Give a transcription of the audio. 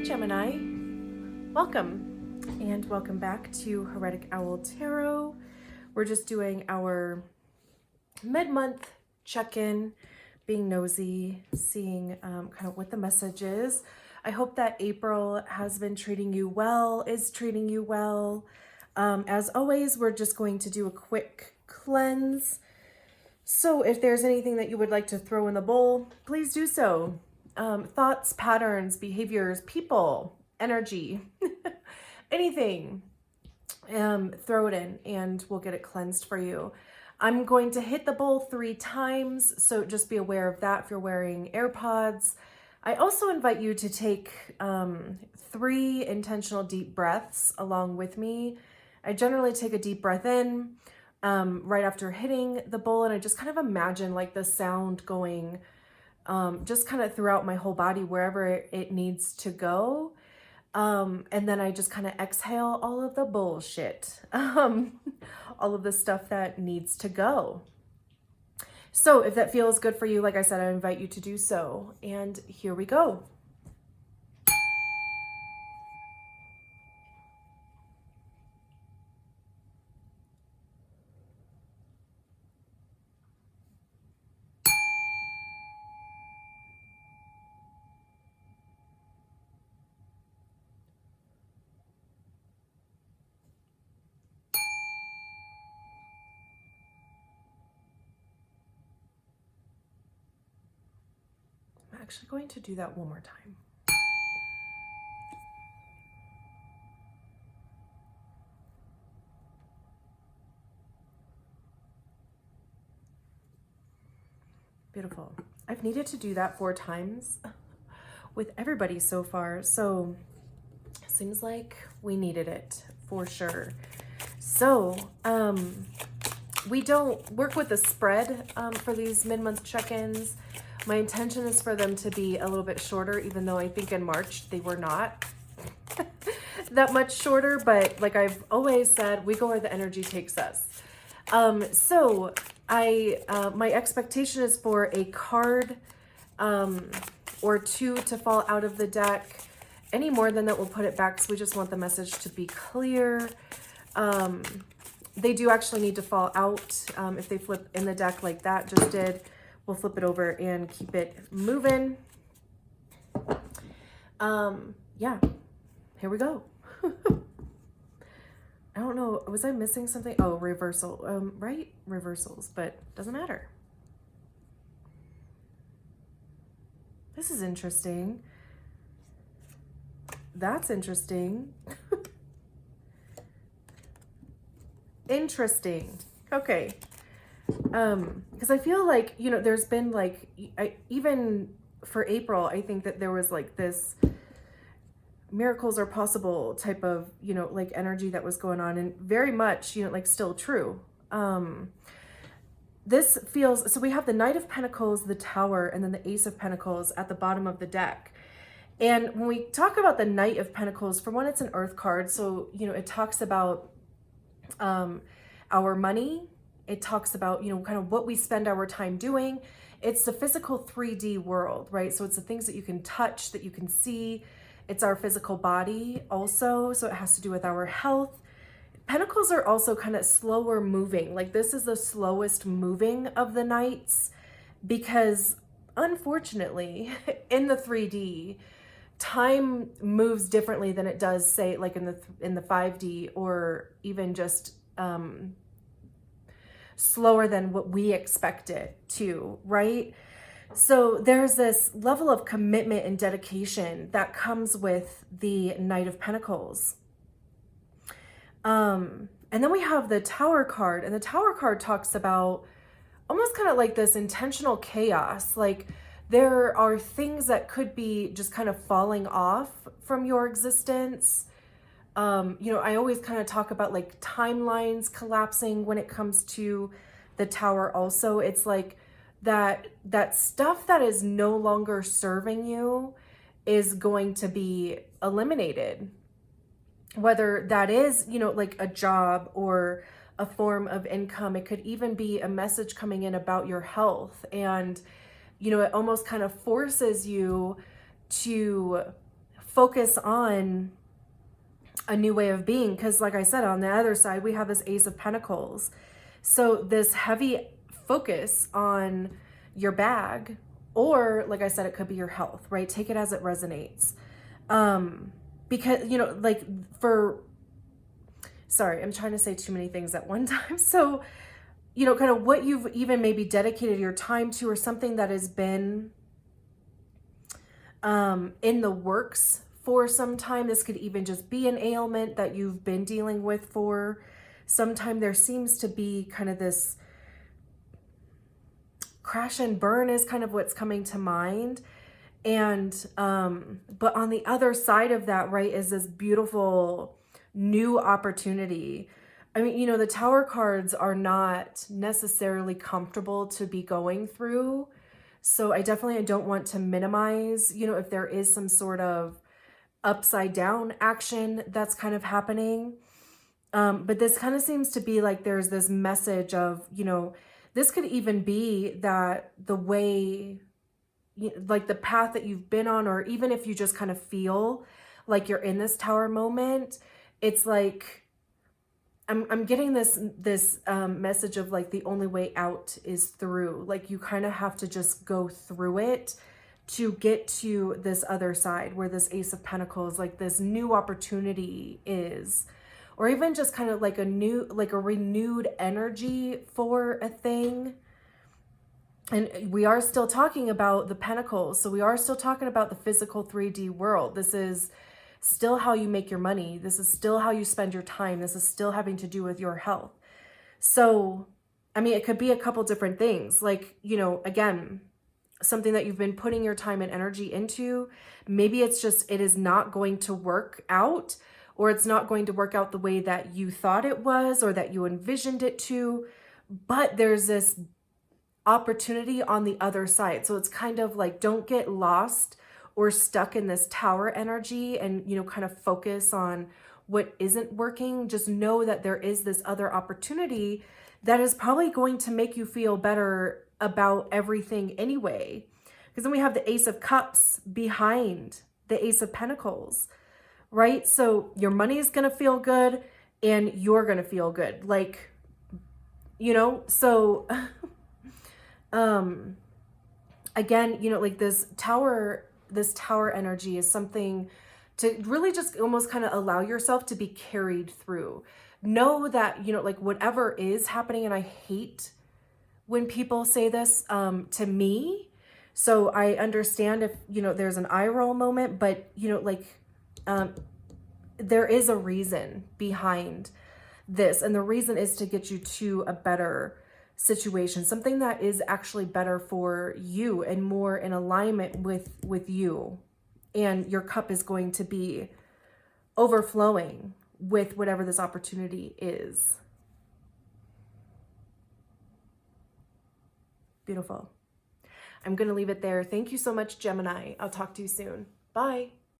Gemini, welcome and welcome back to Heretic Owl Tarot. We're just doing our mid-month check-in, being nosy, seeing kind of what the message is. I hope that April has been treating you well, is treating you well. As always, we're just going to do a quick cleanse. So if there's anything that you would like to throw in the bowl, please do so. Thoughts, patterns, behaviors, people, energy, anything, throw it in and we'll get it cleansed for you. I'm going to hit the bowl 3 times, so just be aware of that if you're wearing AirPods. I also invite you to take 3 intentional deep breaths along with me. I generally take a deep breath in right after hitting the bowl, and I just kind of imagine like the sound going just kind of throughout my whole body, wherever it needs to go. And then I just kind of exhale all of the bullshit, all of the stuff that needs to go. So if that feels good for you, like I said, I invite you to do so. And here we go. I'm actually going to do that one more time. Beautiful. I've needed to do that 4 times with everybody so far, so it seems like we needed it for sure. So we don't work with a spread for these mid-month check-ins. My intention is for them to be a little bit shorter, even though I think in March they were not that much shorter, but like I've always said, we go where the energy takes us. So my expectation is for a card or 2 to fall out of the deck. Any more than that, we'll put it back, because we just want the message to be clear. They do actually need to fall out. If they flip in the deck like that just did, we'll flip it over and keep it moving. Yeah, here we go. I don't know, was I missing something? Oh, reversal, right? Reversals, but doesn't matter. This is interesting. That's interesting. Interesting. Okay. Because I feel like, you know, there's been like, even for April, I think that there was like this miracles are possible type of, you know, like energy that was going on, and very much, you know, like still true. This feels, so we have the Knight of Pentacles, the Tower, and then the Ace of Pentacles at the bottom of the deck. And when we talk about the Knight of Pentacles, for one, it's an earth card. So, you know, it talks about our money. It talks about, you know, kind of what we spend our time doing. It's the physical 3D world, right? So it's the things that you can touch, that you can see. It's our physical body also. So it has to do with our health. Pentacles are also kind of slower moving. Like this is the slowest moving of the Knights, because unfortunately in the 3D, time moves differently than it does, say, like in the 5D, or even just slower than what we expect it to, right? So there's this level of commitment and dedication that comes with the Knight of Pentacles. And then we have the Tower card, and the Tower card talks about almost kind of like this intentional chaos. Like there are things that could be just kind of falling off from your existence. You know, I always kind of talk about like timelines collapsing when it comes to the Tower also. It's like that stuff that is no longer serving you is going to be eliminated. Whether that is, you know, like a job or a form of income. It could even be a message coming in about your health. And, you know, it almost kind of forces you to focus on a new way of being. Because like I said, on the other side, we have this Ace of Pentacles. So this heavy focus on your bag, or like I said, it could be your health, right? Take it as it resonates. Because, you know, like sorry, I'm trying to say too many things at one time. So, you know, kind of what you've even maybe dedicated your time to, or something that has been in the works for some time. This could even just be an ailment that you've been dealing with for some time. There seems to be kind of this crash and burn is kind of what's coming to mind. And, but on the other side of that, right, is this beautiful new opportunity. I mean, you know, the Tower cards are not necessarily comfortable to be going through. So I definitely don't want to minimize, you know, if there is some sort of upside down action that's kind of happening. But this kind of seems to be like there's this message of, you know, this could even be that the way, like the path that you've been on, or even if you just kind of feel like you're in this Tower moment, it's like, I'm getting this message of like the only way out is through. Like you kind of have to just go through it to get to this other side where this Ace of Pentacles, like this new opportunity is, or even just kind of like a new, like a renewed energy for a thing. And we are still talking about the Pentacles. So we are still talking about the physical 3D world. This is still how you make your money. This is still how you spend your time. This is still having to do with your health. So, I mean, it could be a couple different things. Like, you know, again, something that you've been putting your time and energy into. Maybe it's just, it is not going to work out, or it's not going to work out the way that you thought it was, or that you envisioned it to. But there's this opportunity on the other side. So it's kind of like, don't get lost or stuck in this Tower energy and, you know, kind of focus on what isn't working. Just know that there is this other opportunity that is probably going to make you feel better about everything anyway. Because then we have the Ace of Cups behind the Ace of Pentacles, right? So your money is going to feel good and you're going to feel good. Like, you know, so, again, you know, like this Tower energy is something to really just almost kind of allow yourself to be carried through. Know that, you know, like whatever is happening, and I hate when people say this to me. So I understand if, you know, there's an eye roll moment, but, you know, like there is a reason behind this. And the reason is to get you to a better situation, something that is actually better for you and more in alignment with you. And your cup is going to be overflowing with whatever this opportunity is. Beautiful. I'm going to leave it there. Thank you so much, Gemini. I'll talk to you soon. Bye.